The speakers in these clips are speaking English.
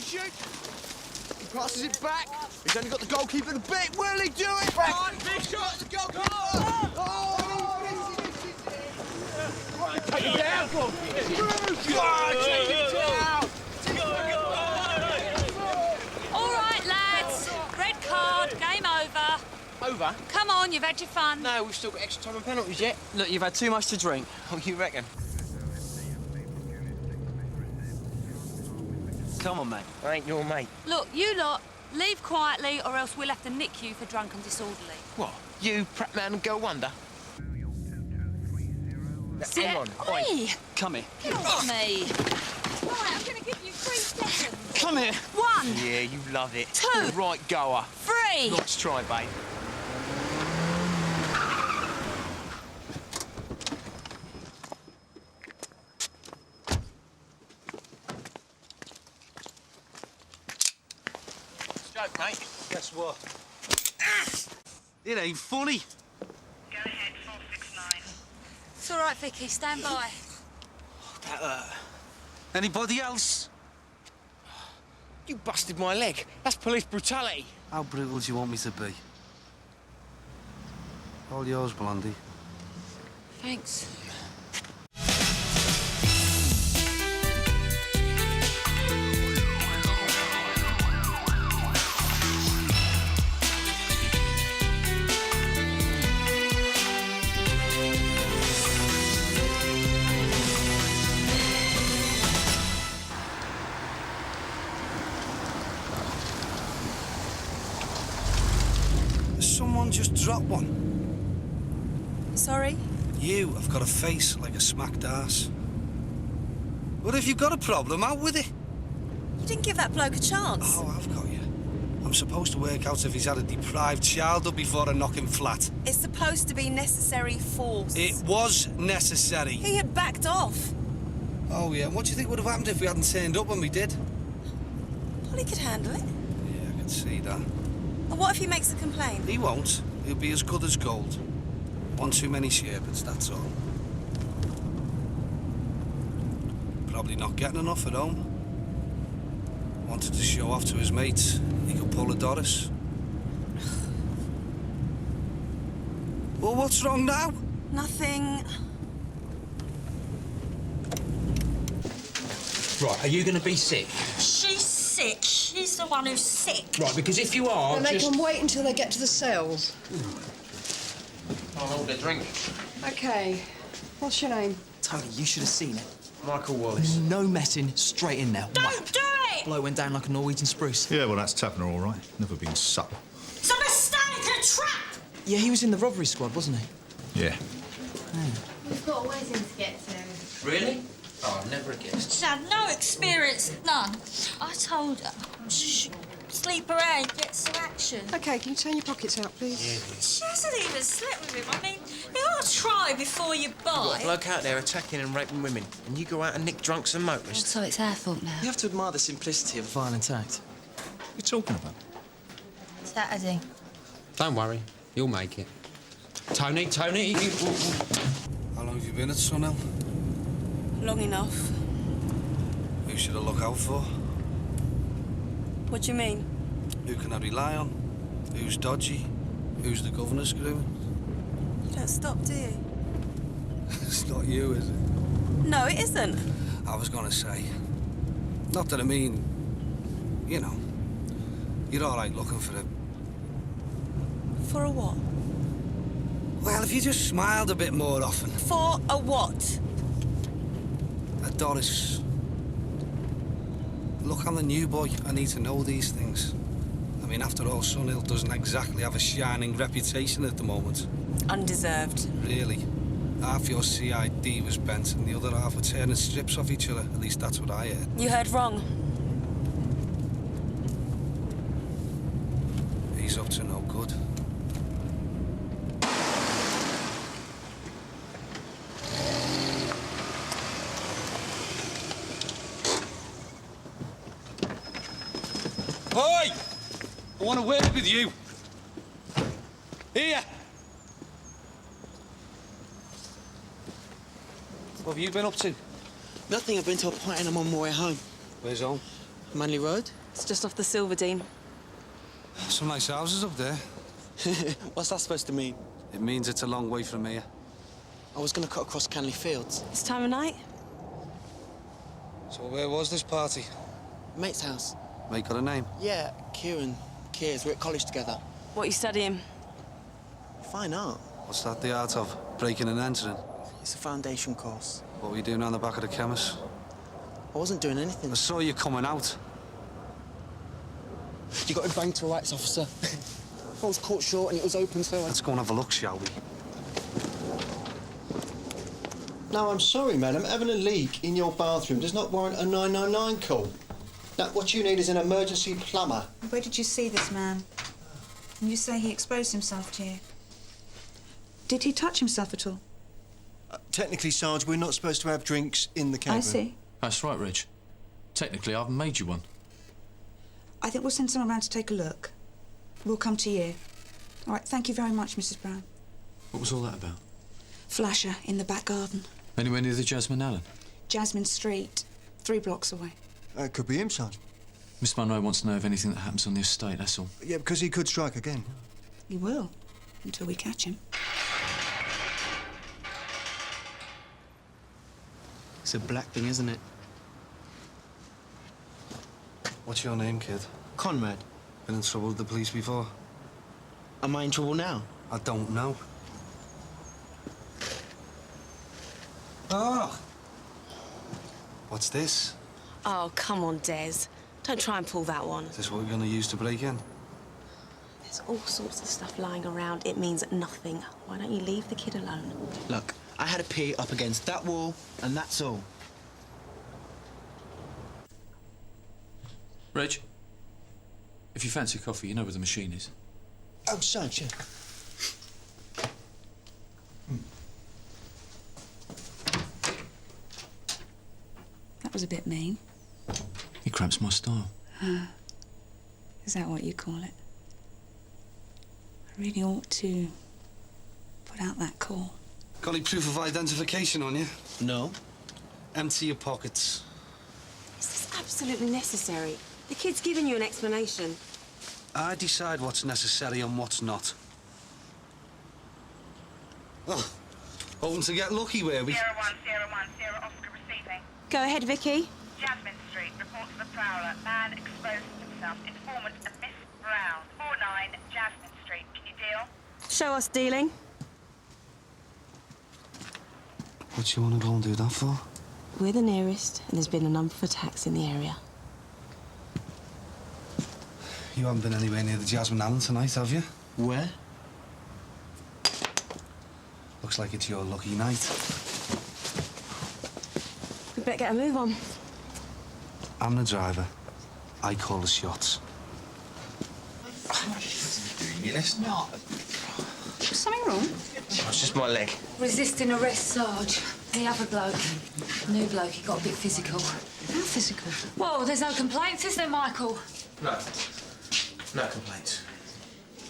to shoot. He passes it back. He's only got the goalkeeper in the bit. Will he do it? Back. On, big shot. The goalkeeper. Oh, take it down. Take it down. All right, lads. Red card. Game over. Over? Come on, you've had your fun. No, we've still got extra time and penalties yet. Look, you've had too much to drink. Oh, you reckon? Come on, mate. I ain't your mate. Look, you lot, leave quietly or else we'll have to nick you for drunk and disorderly. What? You, prep man and girl wonder? Hang on. Oi! Come here. Get off me. Right, I'm going to give you 3 seconds. Come here. 1. Yeah, you love it. 2. You're right goer. 3. Nice try, babe. Joke, mate. Guess what? It ain't funny. Go ahead, 469. It's all right, Vicky. Stand by. Anybody else? You busted my leg. That's police brutality. How brutal do you want me to be? All yours, Blondie. Thanks. Someone just dropped one. Sorry? You have got a face like a smacked ass. But if you've got a problem, out with it. You didn't give that bloke a chance. Oh, I've got you. I'm supposed to work out if he's had a deprived childhood before I knock him flat. It's supposed to be necessary force. It was necessary. He had backed off. Oh, yeah. What do you think would have happened if we hadn't turned up when we did? Well, he could handle it. Yeah, I can see that. And what if he makes a complaint? He won't. He'll be as good as gold. One too many Sherpers, that's all. Probably not getting enough at home. Wanted to show off to his mates. He could pull a Doris. Well, what's wrong now? Nothing. Right, are you going to be sick? She's sick. She's the one who's sick. Right, because if you are, And they can wait until they get to the cells. I'll order a drink. OK. What's your name? Tony, you should have seen it. Michael Wallace. No messing, straight in there. Don't do it! Bloke went down like a Norwegian spruce. Yeah, well, that's Taviner, all right. Never been supple. It's a mistake, a trap! Yeah, he was in the robbery squad, wasn't he? Yeah. We've got a wedding to get to. Really? Oh, I've never guessed. She's had no experience, none. I told her, shh, sleep around, get some action. OK, can you turn your pockets out, please? She hasn't even slept with him. I mean, you ought to try before you You've got a buy. bloke out there attacking and raping women, and you go out and nick drunks and motorists. So it's our fault now. You have to admire the simplicity of a violent act. What are you talking about? Saturday. Don't worry, you'll make it. Tony. How long have you been at Sunhill? Long enough. Who should I look out for? What do you mean? Who can I rely on? Who's dodgy? Who's the governor's grooming? You don't stop, do you? It's not you, is it? No, it isn't. I was gonna say. Not that I mean, you know, you're all right looking for a... For a what? Well, if you just smiled a bit more often. For a what? A Doris. Look, I'm the new boy. I need to know these things. I mean, after all, Sunhill doesn't exactly have a shining reputation at the moment. Undeserved. Really. Half your CID was bent and the other half were tearing strips off each other. At least that's what I heard. You heard wrong. He's up to no good. Oi! I want to word with you. Here! What have you been up to? Nothing. I've been to a party and I'm on my way home. Where's home? Manley Road? It's just off the Silverdene. Some nice houses up there. What's that supposed to mean? It means it's a long way from here. I was going to cut across Canley Fields. This time of night? So where was this party? Mate's house. Mate got a name? Yeah, Kieran. Kiers. We're at college together. What are you studying? Fine art. What's that the art of? Breaking and entering? It's a foundation course. What were you doing on the back of the chemist? I wasn't doing anything. I saw you coming out. You got to bang to a rights officer. I was caught short and it was open, so I... Let's go and have a look, shall we? No, I'm sorry, madam. Having a leak in your bathroom does not warrant a 999 call. Now, what you need is an emergency plumber. Where did you see this man? And you say he exposed himself to you. Did he touch himself at all? Technically, Sarge, we're not supposed to have drinks in the cabin. I see. That's right, Reg. Technically, I've made you one. I think we'll send someone around to take a look. We'll come to you. All right, thank you very much, Mrs. Brown. What was all that about? Flasher in the back garden. Anywhere near the Jasmine Allen? Jasmine Street, 3 blocks away. Could be him, Sarge. Miss Monroe wants to know of anything that happens on the estate, that's all. Yeah, because he could strike again. He will, until we catch him. It's a black thing, isn't it? What's your name, kid? Conrad. Been in trouble with the police before? Am I in trouble now? I don't know. Oh! What's this? Oh, come on, Des. Don't try and pull that one. Is this what we're going to use to break in? There's all sorts of stuff lying around. It means nothing. Why don't you leave the kid alone? Look, I had a pee up against that wall, and that's all. Reg, if you fancy coffee, you know where the machine is. Oh, Sarge, yeah. That was a bit mean. He cramps my style. Is that what you call it? I really ought to put out that call. Got any proof of identification on you? No. Empty your pockets. Is this absolutely necessary? The kid's given you an explanation. I decide what's necessary and what's not. Oh, hoping to get lucky, were we? 01010 Oscar receiving. Go ahead, Vicky. Jasmine Street, report to the prowler. Man exposed himself. Informant a Miss Brown. 49 Jasmine Street. Can you deal? Show us dealing. What you want to go and do that for? We're the nearest, and there's been a number of attacks in the area. You haven't been anywhere near the Jasmine Allen tonight, have you? Where? Looks like it's your lucky night. We better get a move on. I'm the driver. I call the shots. Let's not. Is something wrong? It's just my leg. Resisting arrest, Sarge. The other bloke, new bloke, he got a bit physical. How physical? Well, there's no complaints, is there, Michael? No. No complaints.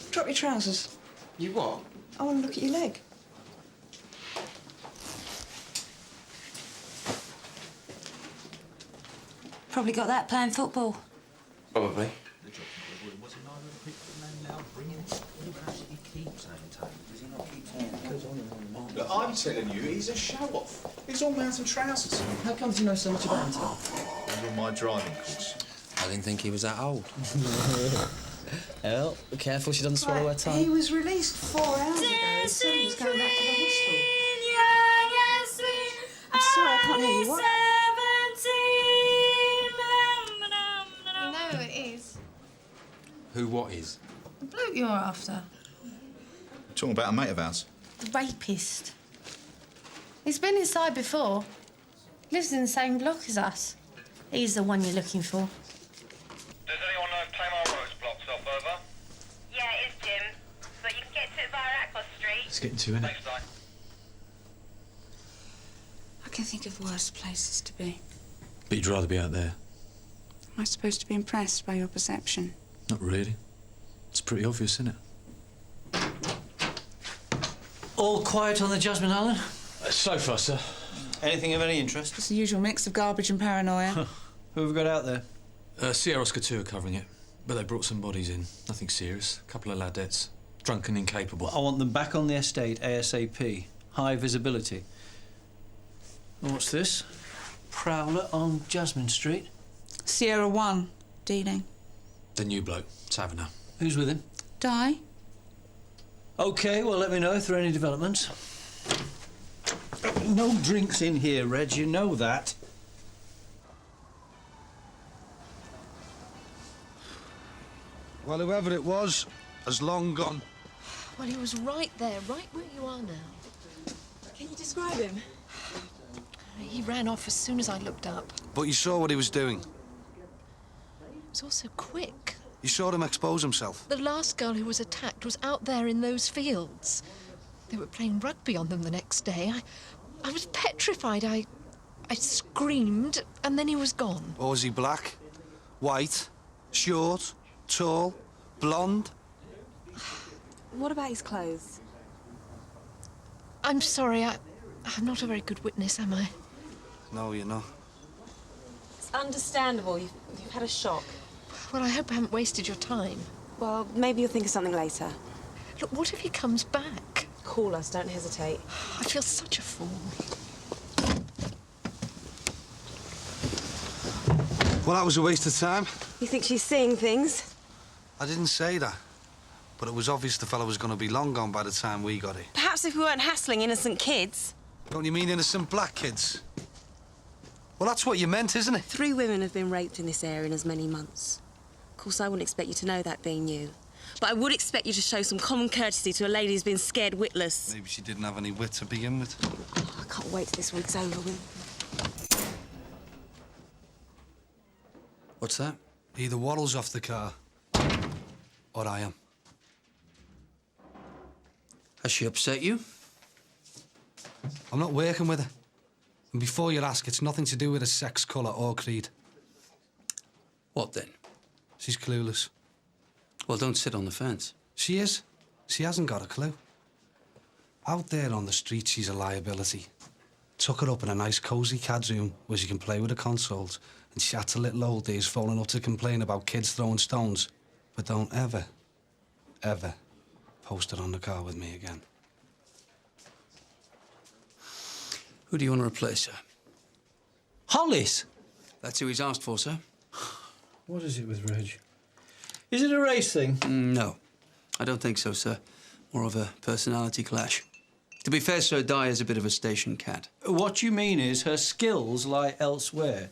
Drop your trousers. You what? I want to look at your leg. Probably got that playing football. Probably. Look, I'm telling you, he's a show-off. He's all mouth and trousers. How come you know so much about him? You're on my driving course. I didn't think he was that old. Well, be careful she doesn't swallow her tongue. He was released 4 hours ago. He said he was going back to the hostel. I'm sorry, I can't hear you. What? You know who it is. Who what is? The bloke you're after. Talking about a mate of ours. The rapist. He's been inside before. Lives in the same block as us. He's the one you're looking for. Does anyone know if Tamar Road's blocked off, over? Yeah, it is, Jim. But you can get to it via Ackland Street. It's getting too in it. Thanks, Di. I can think of worse places to be. But you'd rather be out there. Am I supposed to be impressed by your perception? Not really. It's pretty obvious, isn't it? All quiet on the Jasmine Allen? So far, sir. Anything of any interest? It's the usual mix of garbage and paranoia. Who have we got out there? Sierra Oscar 2 are covering it, but they brought some bodies in. Nothing serious. A couple of ladettes. Drunk and incapable. I want them back on the estate ASAP. High visibility. And what's this? Prowler on Jasmine Street. Sierra 1, dealing. The new bloke, Taviner. Who's with him? Die? OK, well, let me know if there are any developments. No drinks in here, Reg, you know that. Well, whoever it was has long gone. Well, he was right there, right where you are now. Can you describe him? He ran off as soon as I looked up. But you saw what he was doing. He was also quick. You saw him expose himself. The last girl who was attacked was out there in those fields. They were playing rugby on them the next day. I was petrified. I screamed, and then he was gone. Or was he black? White? Short? Tall? Blonde? What about his clothes? I'm sorry, I'm not a very good witness, am I? No, you're not. It's understandable. You've had a shock. Well, I hope I haven't wasted your time. Well, maybe you'll think of something later. Look, what if he comes back? Call us, don't hesitate. I feel such a fool. Well, that was a waste of time. You think she's seeing things? I didn't say that. But it was obvious the fellow was going to be long gone by the time we got it. Perhaps if we weren't hassling innocent kids. Don't you mean innocent black kids? Well, that's what you meant, isn't it? 3 women have been raped in this area in as many months. Of course, I wouldn't expect you to know that, being you. But I would expect you to show some common courtesy to a lady who's been scared witless. Maybe she didn't have any wit to begin with. Oh, I can't wait till this week's over with. What's that? Either Waddle's off the car, or I am. Has she upset you? I'm not working with her. And before you ask, it's nothing to do with her sex, colour or creed. What then? She's clueless. Well, don't sit on the fence. She is. She hasn't got a clue. Out there on the street, she's a liability. Took her up in a nice cosy cad's room where she can play with the consoles and chat to little oldies phoning up to complain about kids throwing stones. But don't ever, ever post her on the car with me again. Who do you want to replace her? Hollis! That's who he's asked for, sir. What is it with Reg? Is it a race thing? No, I don't think so, sir. More of a personality clash. To be fair, Sir, Di is a bit of a station cat. What you mean is her skills lie elsewhere.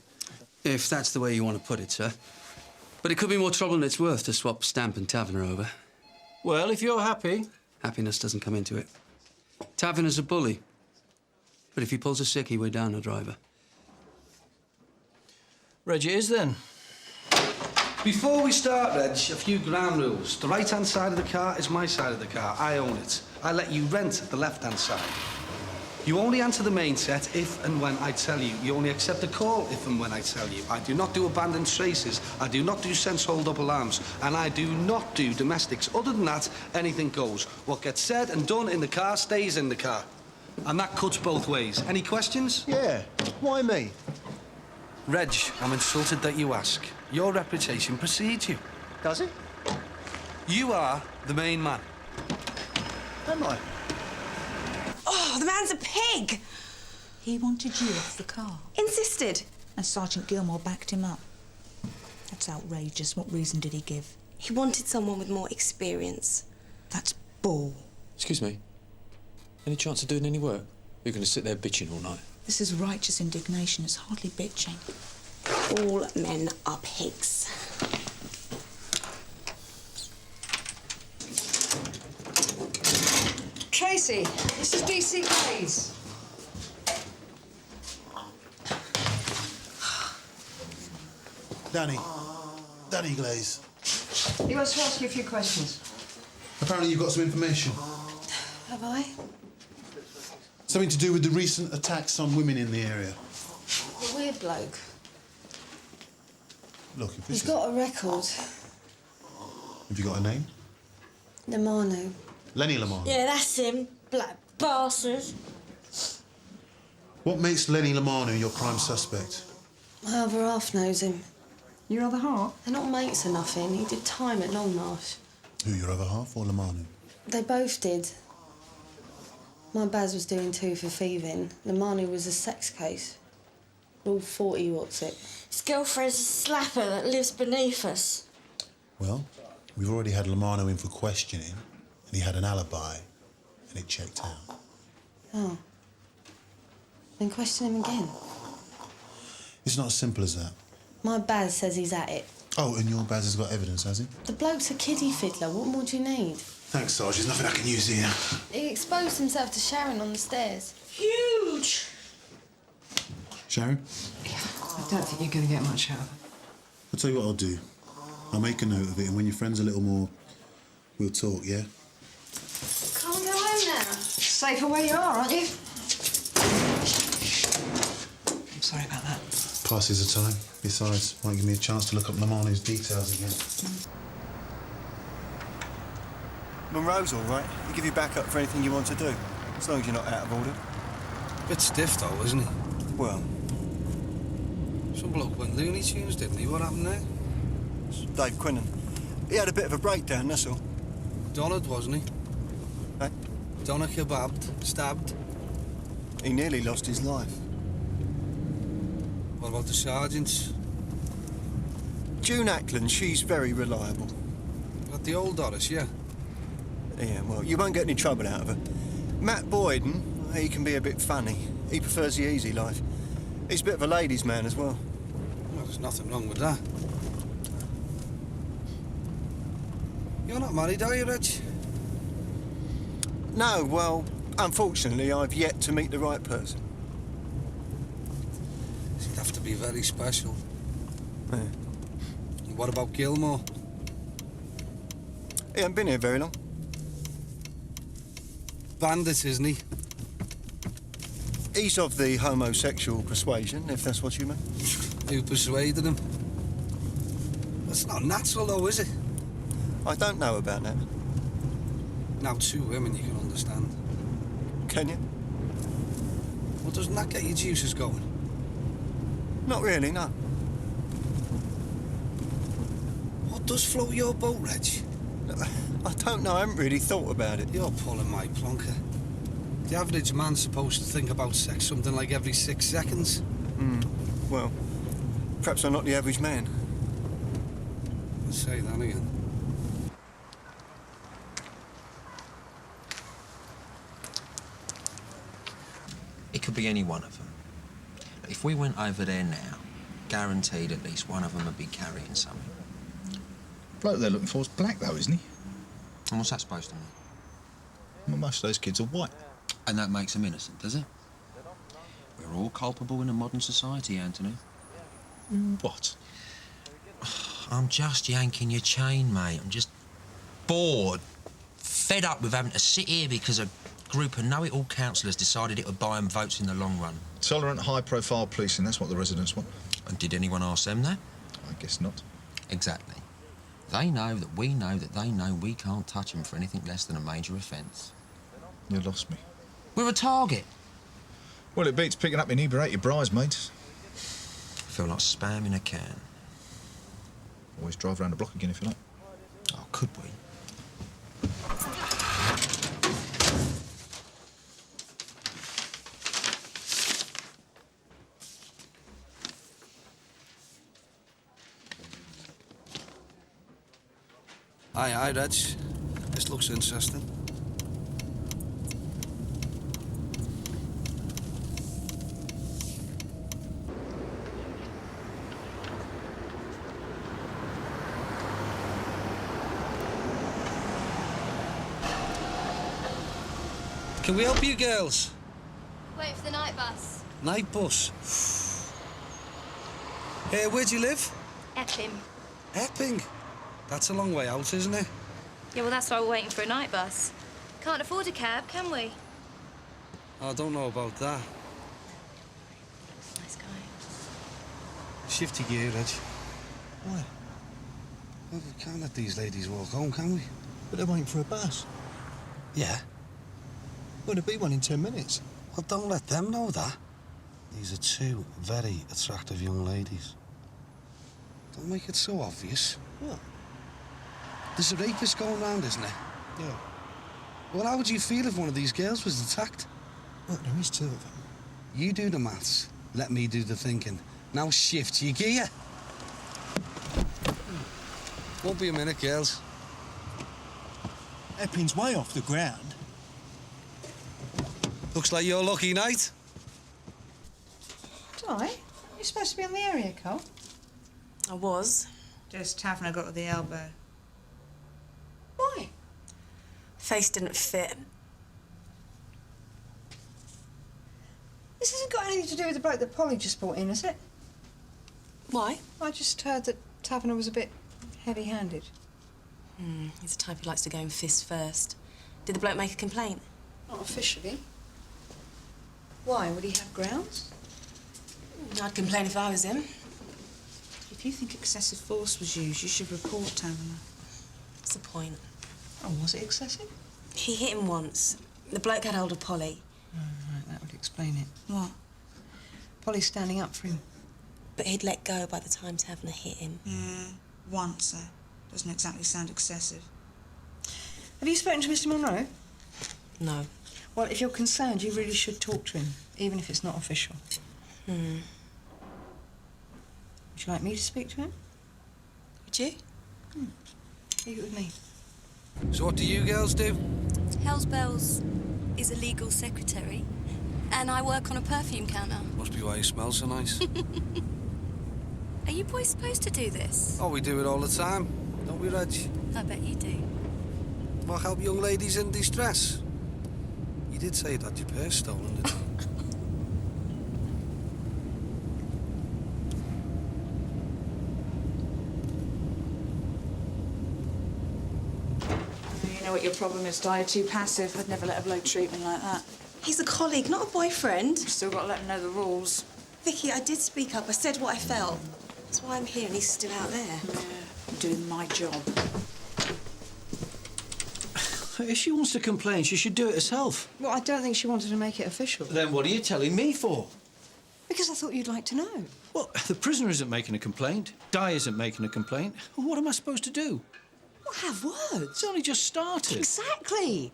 If that's the way you want to put it, sir. But it could be more trouble than it's worth to swap Stamp and Taviner over. Well, if you're happy. Happiness doesn't come into it. Taviner's a bully. But if he pulls a sickie, we're down a driver. Reg it is, then. Before we start, Reg, a few ground rules. The right-hand side of the car is my side of the car. I own it. I let you rent the left-hand side. You only answer the main set if and when I tell you. You only accept a call if and when I tell you. I do not do abandoned traces. I do not do sense hold-up alarms. And I do not do domestics. Other than that, anything goes. What gets said and done in the car stays in the car. And that cuts both ways. Any questions? Yeah. Why me? Reg, I'm insulted that you ask. Your reputation precedes you. Does it? You are the main man. Am I? Oh, the man's a pig! He wanted you off the car. Insisted. And Sergeant Gilmore backed him up. That's outrageous. What reason did he give? He wanted someone with more experience. That's bull. Excuse me. Any chance of doing any work? You're going to sit there bitching all night. This is righteous indignation. It's hardly bitching. All men are pigs. Tracy, this is DC Glaze. Danny Glaze. He wants to ask you a few questions. Apparently you've got some information. Have I? Something to do with the recent attacks on women in the area. A weird bloke. Look, if this He's is... got a record. Have you got a name? Lamano. Lenny Lamar. Yeah, that's him. Black bastard. What makes Lenny Lamar your prime suspect? My other half knows him. Your other half? They're not mates or nothing. He did time at Longmarsh. Who, your other half or Lamanu? They both did. My Baz was doing 2 for thieving. Lamanu was a sex case. All 40, what's it? His girlfriend's a slapper that lives beneath us. Well, we've already had Lamano in for questioning, and he had an alibi, and it checked out. Oh. Then question him again. It's not as simple as that. My Baz says he's at it. Oh, and your Baz has got evidence, has he? The bloke's a kiddie fiddler. What more do you need? Thanks, Sarge. There's nothing I can use here. He exposed himself to Sharon on the stairs. Huge! Sharon? I don't think you're going to get much out of it. I'll tell you what I'll do. I'll make a note of it, and when your friend's a little more, we'll talk, yeah? Can't go home now. Safer where you are, aren't you? I'm sorry about that. Passes the time. Besides, might give me a chance to look up Lamanu's details again. Monroe's all right. He'll give you backup for anything you want to do, as long as you're not out of order. Bit stiff, though, isn't he? Well, some bloke went Looney Tunes, didn't he? What happened there? Dave Quinnan. He had a bit of a breakdown, that's all. Donald, wasn't he? Eh? Donna kebabbed, stabbed. He nearly lost his life. What about the sergeants? June Ackland, she's very reliable. At the old Doris, yeah? Yeah, well, you won't get any trouble out of her. Matt Boyden, he can be a bit funny. He prefers the easy life. He's a bit of a ladies' man as well. Well, there's nothing wrong with that. You're not married, are you, Reg? No, well, unfortunately, I've yet to meet the right person. She'd have to be very special. Yeah. And what about Gilmore? He hasn't been here very long. Bandit, isn't he? He's of the homosexual persuasion, if that's what you mean. Who persuaded him? That's not natural, though, is it? I don't know about that. Now, 2 women you can understand. Can you? Well, doesn't that get your juices going? Not really, no. What does float your boat, Reg? I don't know, I haven't really thought about it. You're pulling my plonker. The average man's supposed to think about sex something like every 6 seconds. Well, perhaps I'm not the average man. I'll say that again. It could be any one of them. If we went over there now, guaranteed at least one of them would be carrying something. Bloke they're looking for is black, though, isn't he? And what's that supposed to mean? Well, most of those kids are white. And that makes them innocent, does it? We're all culpable in a modern society, Anthony. What? I'm just yanking your chain, mate. I'm just bored, fed up with having to sit here because a group of know-it-all councillors decided it would buy them votes in the long run. Tolerant, high-profile policing, that's what the residents want. And did anyone ask them that? I guess not. Exactly. They know that we know that they know we can't touch them for anything less than a major offence. You lost me. We're a target. Well, it beats picking up inebriated bridesmaids. I feel like spam in a can. Always drive around the block again if you like. Oh, could we? Aye, Reg. This looks interesting. Can we help you, girls? Wait for the night bus. Night bus? Hey, where do you live? Epping. Epping? That's a long way out, isn't it? Yeah, well, that's why we're waiting for a night bus. Can't afford a cab, can we? I don't know about that. Nice guy. Shifty gear, Reg. Why? Well, we can't let these ladies walk home, can we? But they're waiting for a bus. Yeah. Well, there'll be one in 10 minutes. Well, don't let them know that. These are 2 very attractive young ladies. Don't make it so obvious. What? There's a rapist going round, isn't there? Yeah. Well, how would you feel if one of these girls was attacked? Look, there is two of them. You do the maths. Let me do the thinking. Now shift your gear. Won't be a minute, girls. Epping's way off the ground. Looks like your lucky night. Di, you're supposed to be on the area, Cole. I was. Des Taviner got to the elbow. Why? Face didn't fit. This hasn't got anything to do with the bloke that Polly just brought in, has it? Why? I just heard that Taviner was a bit heavy-handed. He's the type who likes to go in fists first. Did the bloke make a complaint? Not officially. Why? Would he have grounds? I'd complain if I was him. If you think excessive force was used, you should report Taviner. What's the point? Oh, was it excessive? He hit him once. The bloke had hold of Polly. Oh, right, that would explain it. What? Polly's standing up for him. But he'd let go by the time Taviner hit him. Yeah, once, though. Doesn't exactly sound excessive. Have you spoken to Mr. Monroe? No. Well, if you're concerned, you really should talk to him, even if it's not official. Would you like me to speak to him? Would you? Leave it with me. So what do you girls do? Hell's Bells is a legal secretary, and I work on a perfume counter. Must be why you smell so nice. Are you boys supposed to do this? Oh, we do it all the time. Don't we, Reg? I bet you do. Well, help young ladies in distress. You did say you'd had your purse stolen, didn't you? You know what your problem is, Di. You're too passive. I'd never let a bloke treat me like that. He's a colleague, not a boyfriend. You've still got to let him know the rules. Vicky, I did speak up. I said what I felt. That's why I'm here and he's still out there. Yeah, I'm doing my job. If she wants to complain, she should do it herself. Well, I don't think she wanted to make it official. Then what are you telling me for? Because I thought you'd like to know. Well, the prisoner isn't making a complaint. Di isn't making a complaint. Well, what am I supposed to do? Well, have words. It's only just started. Exactly.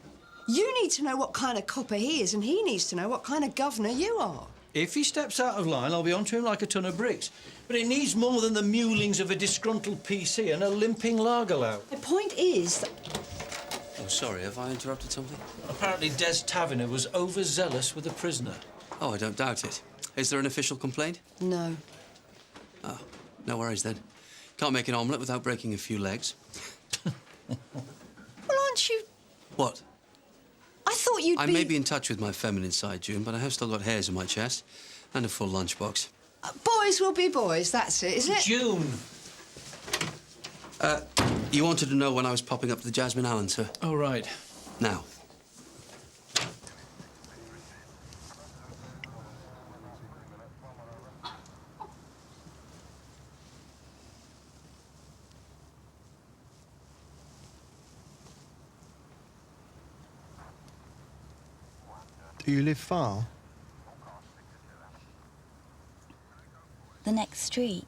You need to know what kind of copper he is, and he needs to know what kind of governor you are. If he steps out of line, I'll be onto him like a ton of bricks. But it needs more than the mewlings of a disgruntled PC and a limping lager lout. The point is that... Oh, sorry, have I interrupted something? Apparently Des Taviner was overzealous with a prisoner. Oh, I don't doubt it. Is there an official complaint? No. Oh, no worries then. Can't make an omelette without breaking a few legs. Well, aren't you... What? I thought you'd I may be in touch with my feminine side, June, but I have still got hairs in my chest and a full lunchbox. Boys will be boys, that's it, isn't it? June! You wanted to know when I was popping up to the Jasmine Allen, sir? Oh, right. Now. Do you live far? The next street.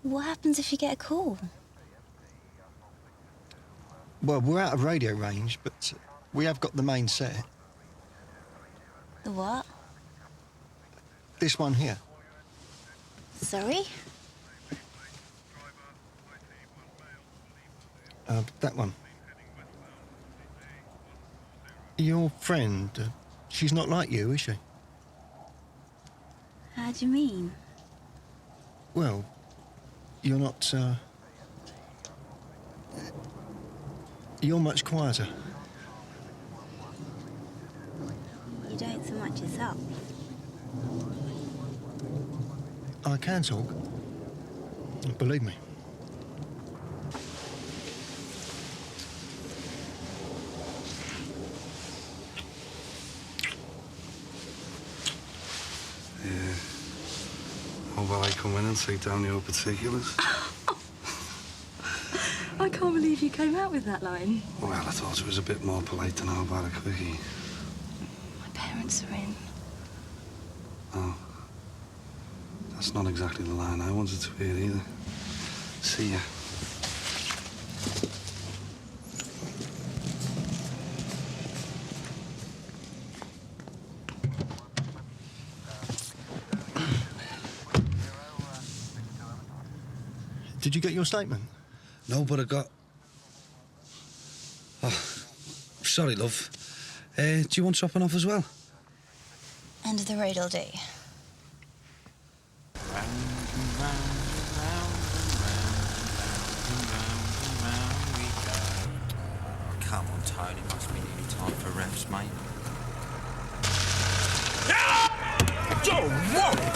What happens if you get a call? Well, we're out of radio range, but we have got the main set. The what? This one here. Sorry? That one. Your friend, she's not like you, is she? How do you mean? Well, you're not, you're much quieter. You don't so much yourself. I can talk. Believe me. Yeah. How about I come in and take down your particulars? I can't believe you came out with that line. Well, I thought it was a bit more polite than how about a quickie. My parents are in. Oh. That's not exactly the line I wanted to hear either. See ya. Did you get your statement? No, but I got... Oh, sorry, love. Do you want dropping off as well? End of the road all day. Come on, Tony. Must be nearly time for refs, mate. Go, whoa!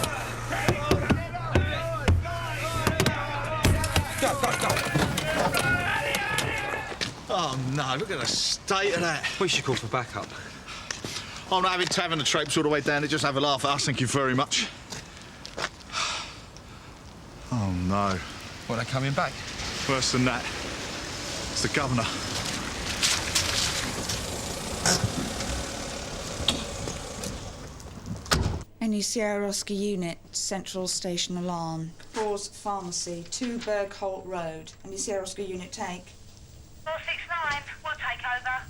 Oh, no, look at the state of that. We should call for backup. I'm not having Taviner traipse all the way down to just have a laugh at us, thank you very much. Oh, no. What, they're coming back? Worse than that. It's the governor. Any Sierra Oscar unit, Central Station Alarm. Paws Pharmacy, 2 Bergholt Road. Any Sierra Oscar unit take? 469, we'll take over.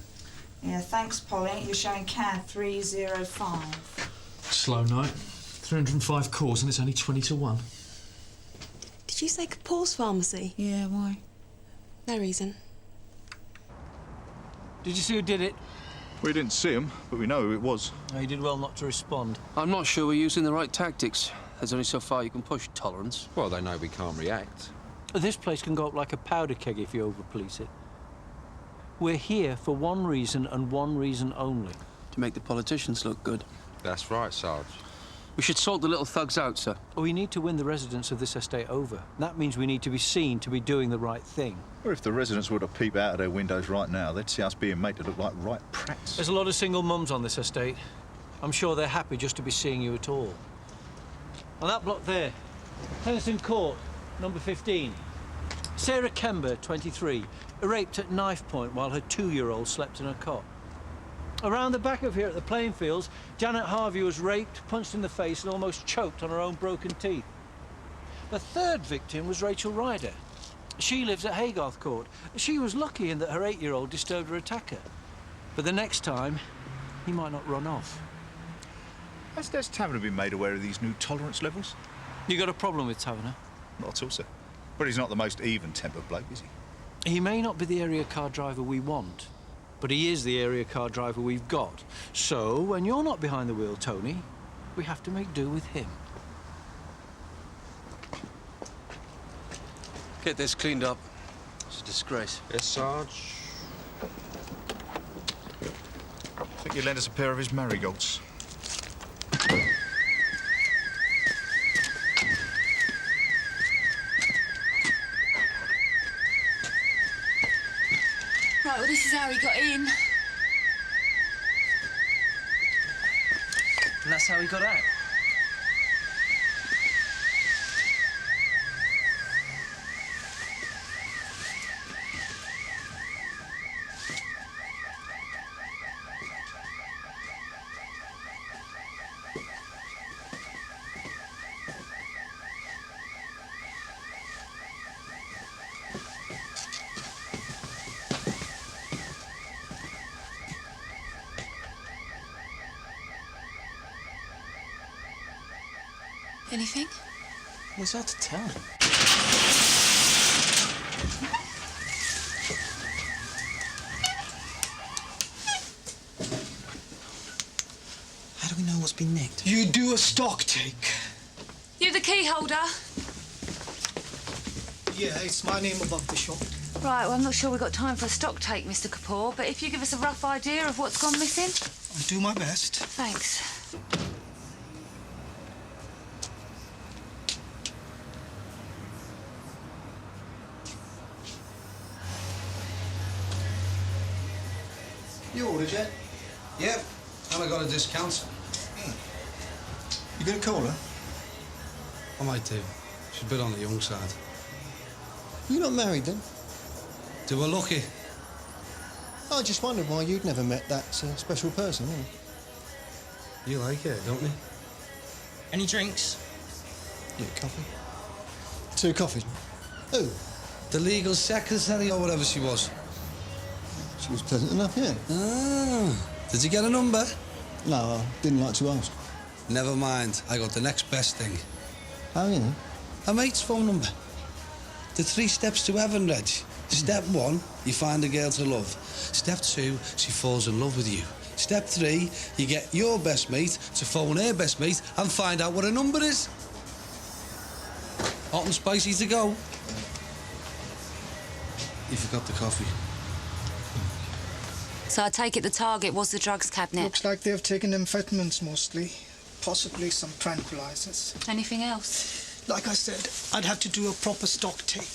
Yeah, thanks, Polly. You're showing CAD 305. Slow night. 305 calls and it's only 20 to 1. Did you say Paul's Pharmacy? Yeah, why? No reason. Did you see who did it? We didn't see him, but we know who it was. No, you did well not to respond. I'm not sure we're using the right tactics. There's only so far you can push tolerance. Well, they know we can't react. This place can go up like a powder keg if you over-police it. We're here for one reason and one reason only. To make the politicians look good. That's right, Sarge. We should sort the little thugs out, sir. We need to win the residents of this estate over. That means we need to be seen to be doing the right thing. Or if the residents were to peep out of their windows right now, they'd see us being made to look like right prats. There's a lot of single mums on this estate. I'm sure they're happy just to be seeing you at all. On that block there, Henderson Court, number 15. Sarah Kember, 23, raped at knife point while her 2-year-old slept in her cot. Around the back of here at the playing fields, Janet Harvey was raped, punched in the face and almost choked on her own broken teeth. The third victim was Rachel Ryder. She lives at Haygarth Court. She was lucky in that her 8-year-old disturbed her attacker. But the next time, he might not run off. Has Taviner been made aware of these new tolerance levels? You got a problem with Taviner? Not at all, sir. But he's not the most even-tempered bloke, is he? He may not be the area car driver we want, but he is the area car driver we've got. So, when you're not behind the wheel, Tony, we have to make do with him. Get this cleaned up. It's a disgrace. Yes, Sarge. I think he'll lend us a pair of his marigolds. Right, well, this is how he got in. And that's how he got out. Anything? Well, it's hard to tell. How do we know what's been nicked? You do a stock take. You the key holder? Yeah, it's my name above the shop. Right, well, I'm not sure we've got time for a stock take, Mr. Kapoor, but if you give us a rough idea of what's gone missing... I'll do my best. Thanks. You ordered yet? Yep. And I got a discount. You gonna call her? I might do. She's a bit on the young side. You're not married then? Do her lucky. I just wondered why you'd never met that special person, You like it, don't you? Any drinks? Yeah, coffee. 2 coffees. Who? The legal secretary or whatever she was. She was pleasant enough, yeah. Ah. Did you get a number? No, I didn't like to ask. Never mind. I got the next best thing. Oh, yeah? A mate's phone number. The 3 steps to heaven, Reg. Step 1, you find a girl to love. Step 2, she falls in love with you. Step 3, you get your best mate to phone her best mate and find out what her number is. Hot and spicy to go. You forgot the coffee. So I take it the target was the drugs cabinet. Looks like they've taken amphetamines mostly. Possibly some tranquilizers. Anything else? Like I said, I'd have to do a proper stock take.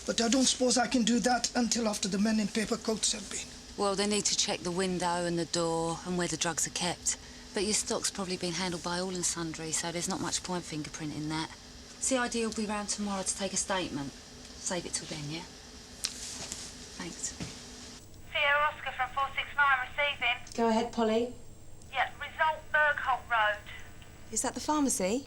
But I don't suppose I can do that until after the men in paper coats have been. Well, they need to check the window and the door and where the drugs are kept. But your stock's probably been handled by all and sundry, so there's not much point fingerprinting that. CID will be round tomorrow to take a statement. Save it till then, yeah? Thanks. Sierra Oscar from 469 receiving. Go ahead, Polly. Yeah, result Bergholt Road. Is that the pharmacy?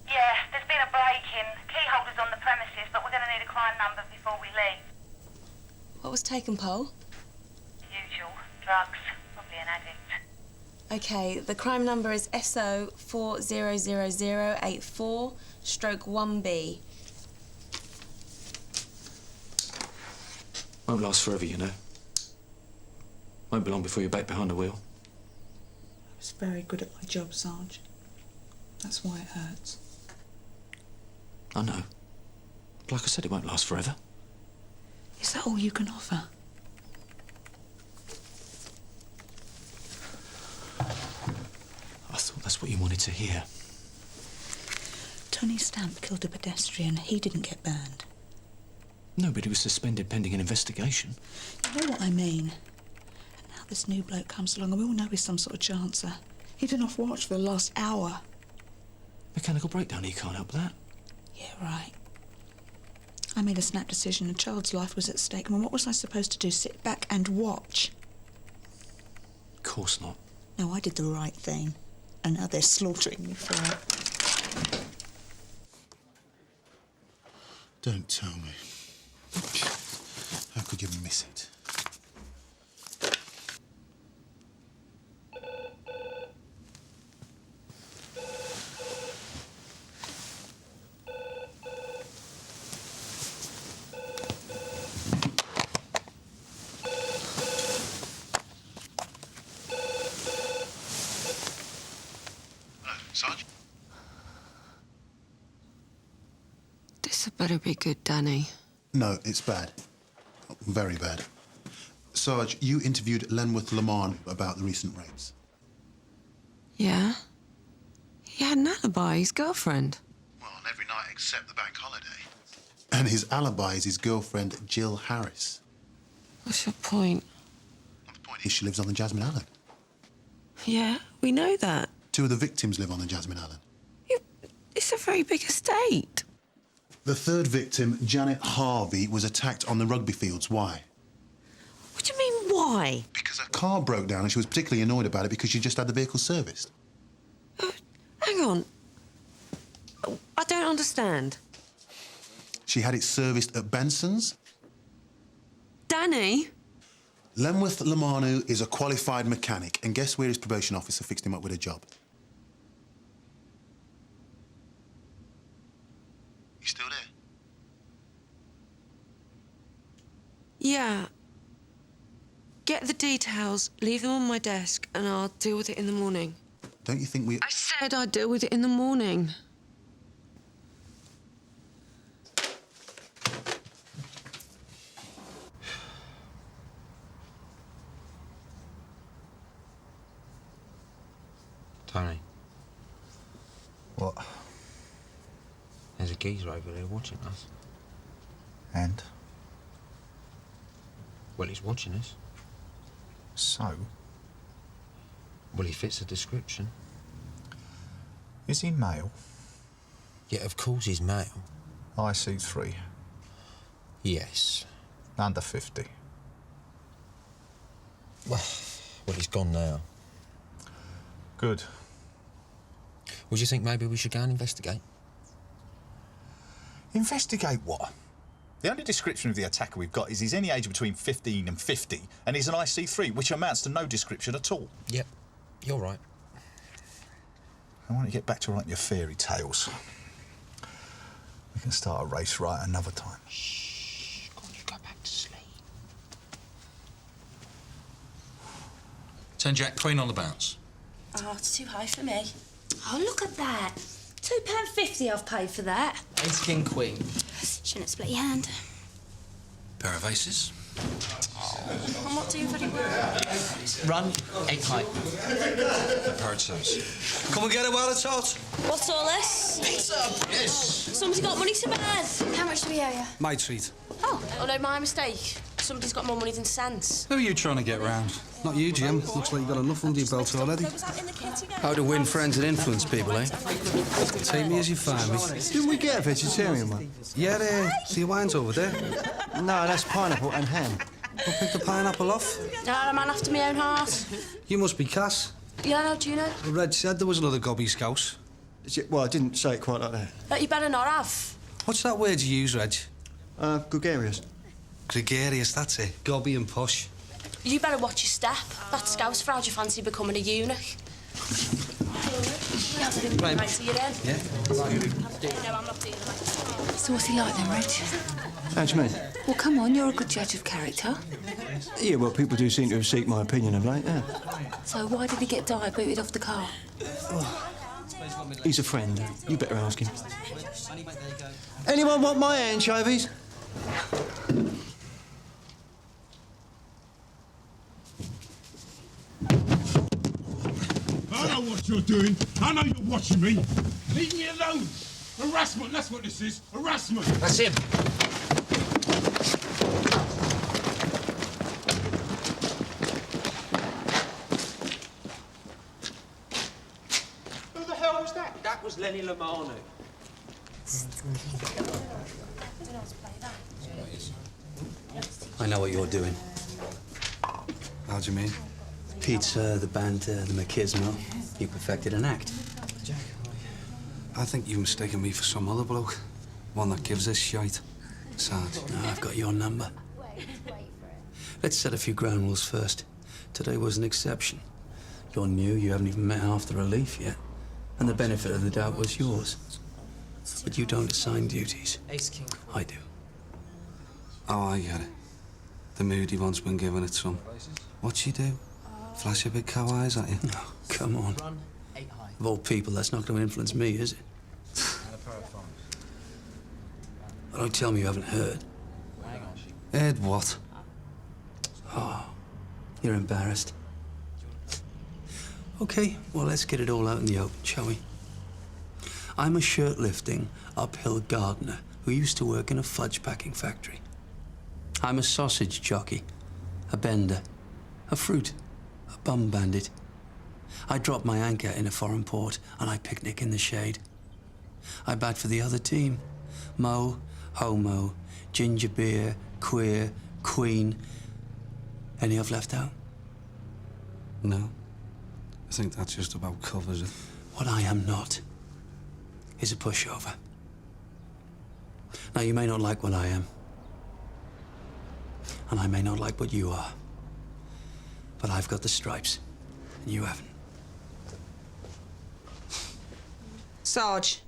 Yeah, there's been a break-in. Key holder's on the premises, but we're going to need a crime number before we leave. What was taken, Pole? The usual. Drugs. Probably an addict. OK, the crime number is SO 400084/1B. Won't last forever, you know. Won't be long before you're back behind the wheel. I was very good at my job, Sarge. That's why it hurts. I know. But like I said, it won't last forever. Is that all you can offer? I thought that's what you wanted to hear. Tony Stamp killed a pedestrian. He didn't get burned. No, but he was suspended pending an investigation. You know what I mean? And now this new bloke comes along and we all know he's some sort of chancer. He's been off watch for the last hour. Mechanical breakdown, he can't help that. Yeah, right. I made a snap decision. A child's life was at stake. And what was I supposed to do? Sit back and watch? Of course not. No, I did the right thing. And now they're slaughtering me for it. Don't tell me. How could you miss it? Sarge? This had better be good, Danny. No, it's bad. Very bad. Sarge, you interviewed Lenworth Lamar about the recent rapes. Yeah? He had an alibi, his girlfriend. Well, on every night except the bank holiday. And his alibi is his girlfriend, Jill Harris. What's your point? Well, the point is she lives on the Jasmine Island. Yeah, we know that. 2 of the victims live on the Jasmine Island. It's a very big estate. The 3rd victim, Janet Harvey, was attacked on the rugby fields. Why? What do you mean, why? Because her car broke down and she was particularly annoyed about it because she just had the vehicle serviced. Hang on. I don't understand. She had it serviced at Benson's. Danny? Lenworth Lamanu is a qualified mechanic, and guess where his probation officer fixed him up with a job? You still there? Yeah. Get the details, leave them on my desk, and I'll deal with it in the morning. Don't you think we... I said I'd deal with it in the morning. Tony. What? There's a geezer over there watching us. And? Well, he's watching us. So? Well, he fits the description. Is he male? Yeah, of course he's male. IC3. Yes. Under 50. Well, he's gone now. Good. Would you think maybe we should go and investigate? Investigate what? The only description of the attacker we've got is he's any age between 15 and 50, and he's an IC3, which amounts to no description at all. Yep, you're right. I want to get back to writing your fairy tales. We can start a race right another time. Shh, go on, you go back to sleep. 10 Jack, Queen on the bounce. Oh, it's too high for me. Oh, look at that. £2.50 I've paid for that. Ace, king, queen. Shouldn't split your hand. Pair of aces. I'm not doing very well. Run, 8 high. Pair of twos. Come and get it while it's hot. What's all this? Pizza! Yes. Somebody's got money to burn. How much do we owe you? My treat. Oh no, my mistake. Somebody's got more money than sense. Who are you trying to get round? Not you, Jim. Looks like you got enough under your belt already. How to win friends and influence people, eh? Take me as you find me. Didn't we get a vegetarian one? Yeah, see your wine's over there. No, that's pineapple and ham. I'll pick the pineapple off. I'm a man after my own heart. You must be Cass. Yeah, no, do you know? Red said there was another gobby scouse. Well, I didn't say it quite like that. But you better not have. What's that word you use, Reg? Gregarious. Gregarious, that's it. Gobby and posh. You better watch your step. That's scouse for how do you fancy becoming a eunuch? Right, so you're in? Yeah. No, I'm not dealing with it. So what's he like then, Reg? How do you mean? Well, come on, you're a good judge of character. Yeah, well, people do seem to have seeked my opinion of late, yeah. So why did he get booted off the car? He's a friend. You better ask him. Anyone want my anchovies? I know what you're doing. I know you're watching me. Leave me alone. Harassment, that's what this is. Harassment. That's him. Who the hell was that? That was Lenny Lamanu. I know what you're doing. How do you mean? Pizza, the banter, the machismo. You perfected an act. I think you've mistaken me for some other bloke. One that gives this shite. Sarge. No, I've got your number. Let's set a few ground rules first. Today was an exception. You're new, you haven't even met half the relief yet. And the benefit of the doubt was yours. But you don't assign duties. Ace, king. I do. Oh, I get it. The moody one's been giving it some. What'd she do? Flash your big cow eyes at you? No, come on. Run, 8 high. Of all people, that's not going to influence me, is it? Oh, don't tell me you haven't heard. Heard what? Oh, you're embarrassed. OK, well, let's get it all out in the open, shall we? I'm a shirt-lifting, uphill gardener who used to work in a fudge-packing factory. I'm a sausage jockey, a bender, a fruit, a bum bandit. I drop my anchor in a foreign port and I picnic in the shade. I bat for the other team. Mo, homo, ginger beer, queer, queen. Any I've left out? No. I think that just about covers it. What I am not is a pushover. Now, you may not like what I am. And I may not like what you are. But I've got the stripes, and you haven't. Sarge.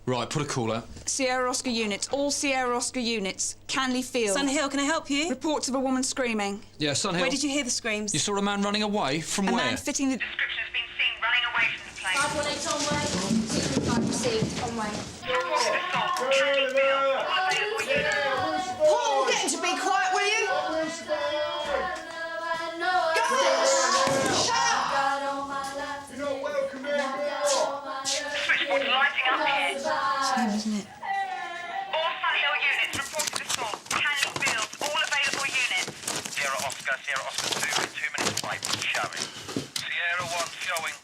Right, put a call out. Sierra Oscar units, all Sierra Oscar units. Canley Field. Sun Hill, can I help you? Reports of a woman screaming. Yeah, Sun Hill. Where did you hear the screams? You saw a man running away? From A where? man fitting the... Description's been seen running away from the place. 518 on way. 235 received on way. Report of assault. Trudie Field. All available units. Paul, get him to be quiet, will you? Switchboard's lighting up here. It's him, isn't it? All Sun Hill units reported assault. Canley Field. All available units. Sierra Oscar 2 with 2 minutes flight showing. Sierra 1 showing.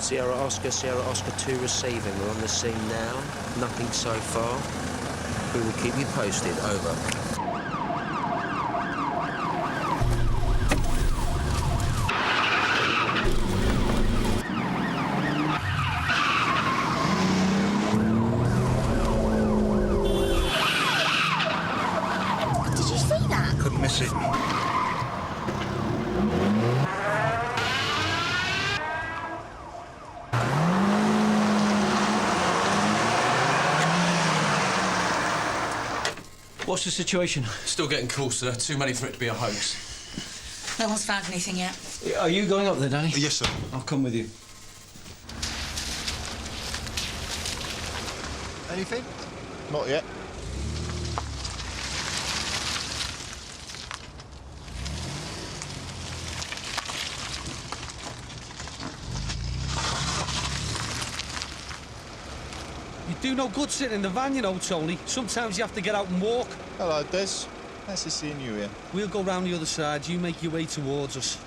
Sierra Oscar 2 receiving. We're on the scene now. Nothing so far. We will keep you posted. Over. Did you see that? Couldn't miss it. What's the situation? Still getting calls, sir. Too many for it to be a hoax. No one's found anything yet. Are you going up there, Danny? Yes, sir. I'll come with you. Anything? Not yet. You do no good sitting in the van, you know, Tony. Sometimes you have to get out and walk. Hello, Des. Nice to see you here. We'll go round the other side. You make your way towards us.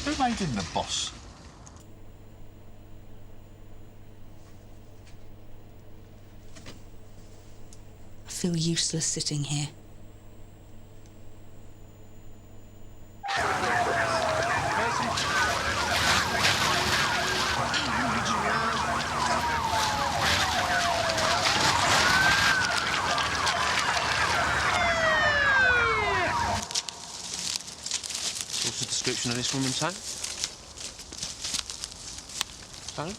Who made him the boss? I feel useless sitting here. What's the description of this woman, Tony? Tony?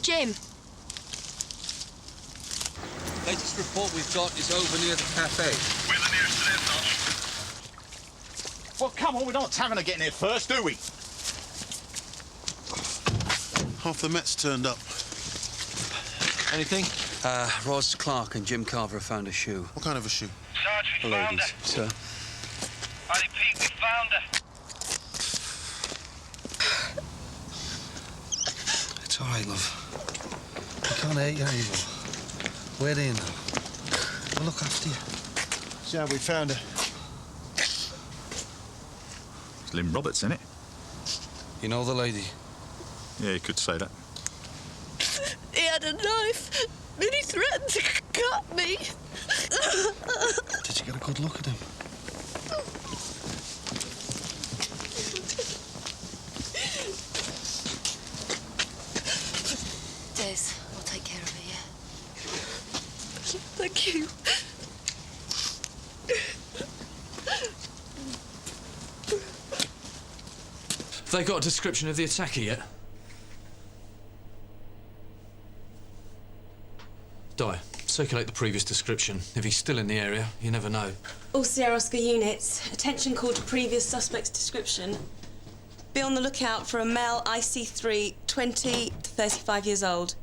Jim. Latest report we've got is over near the cafe. We're the nearest to them, Well, come on, we don't want Taverner getting here first, do we? Half the Mets turned up. Anything? Ros Clark and Jim Carver have found a shoe. What kind of a shoe? Sarge, we The found ladies, her. sir. I repeat, we found her. It's all right, love. We can't hurt you anymore. We're here now. We'll look after you. Yeah, we found her. It's Lynn Roberts, isn't it? You know the lady? Yeah, you could say that. He had a knife and he threatened to cut me. Did you get a good look at him? Des, I'll take care of her, yeah? Thank you. Have they got a description of the attacker yet? Di, circulate the previous description. If he's still in the area, you never know. All Sierra Oscar units, attention called to previous suspect's description. Be on the lookout for a male IC3, 20 to 35 years old.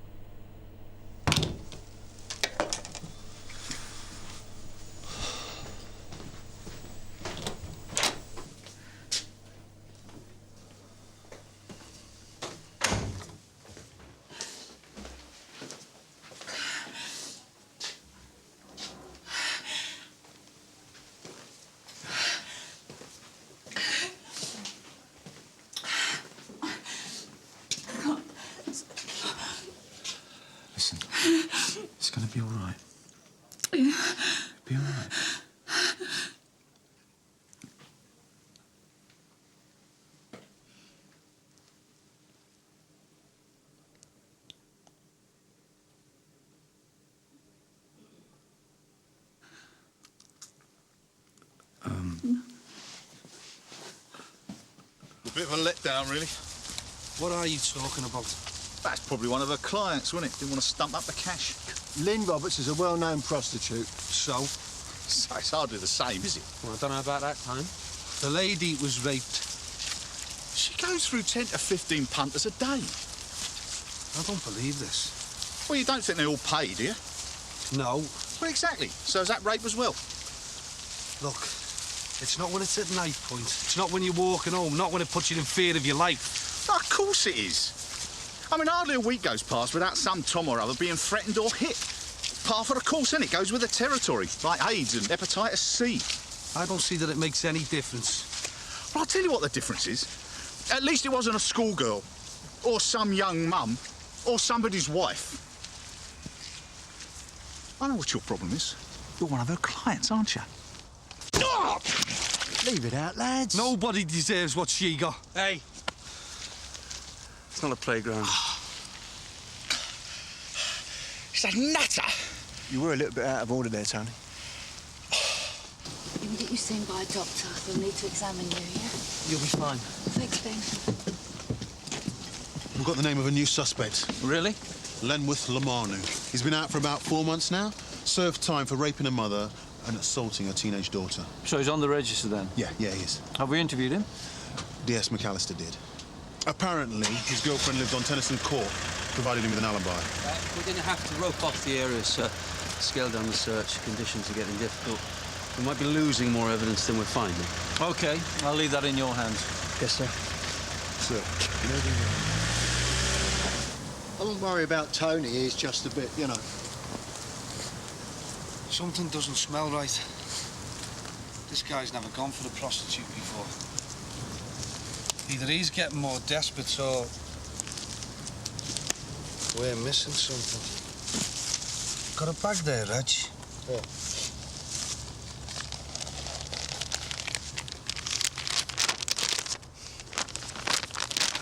Listen, it's gonna be all right. Be all right. A bit of a letdown, really. What are you talking about? That's probably one of her clients, wasn't it? Didn't want to stump up the cash. Lynn Roberts is a well-known prostitute. So? So it's hardly the same, is it? Well, I don't know about that time. The lady was raped. She goes through 10 to 15 punters a day. I don't believe this. Well, you don't think they all pay, do you? No. Well, exactly. So is that rape as well? Look, it's not when it's at night point. It's not when you're walking home, not when it puts you in fear of your life. Oh, of course it is. I mean, hardly a week goes past without some Tom or other being threatened or hit. Par for the course, innit? It goes with the territory, like AIDS and hepatitis C. I don't see that it makes any difference. Well, I'll tell you what the difference is. At least it wasn't a schoolgirl, or some young mum, or somebody's wife. I know what your problem is. You're one of her clients, aren't you? Oh! Leave it out, lads. Nobody deserves what she got. Hey. It's not a playground. It's a nutter. You were a little bit out of order there, Tony. You can get you seen by a doctor. They'll need to examine you, yeah? You'll be fine. Thanks, Ben. We've got the name of a new suspect. Really? Lenworth Lamanu. He's been out for about 4 months now. Served time for raping a mother and assaulting a teenage daughter. So he's on the register then? Yeah, he is. Have we interviewed him? DS McAllister did. Apparently, his girlfriend lived on Tennyson Court, provided him with an alibi. We're going to have to rope off the area, sir. Scale down the search. Conditions are getting difficult. We might be losing more evidence than we're finding. OK, I'll leave that in your hands. Yes, sir. Sir. I won't worry about Tony. He's just a bit, you know. Something doesn't smell right. This guy's never gone for a prostitute before. Either he's getting more desperate or we're missing something. Got a bag there, Reg? Yeah.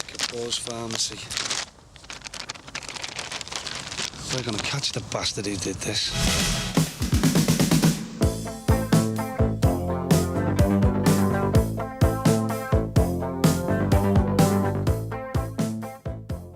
Capaux's pharmacy. We're gonna catch the bastard who did this.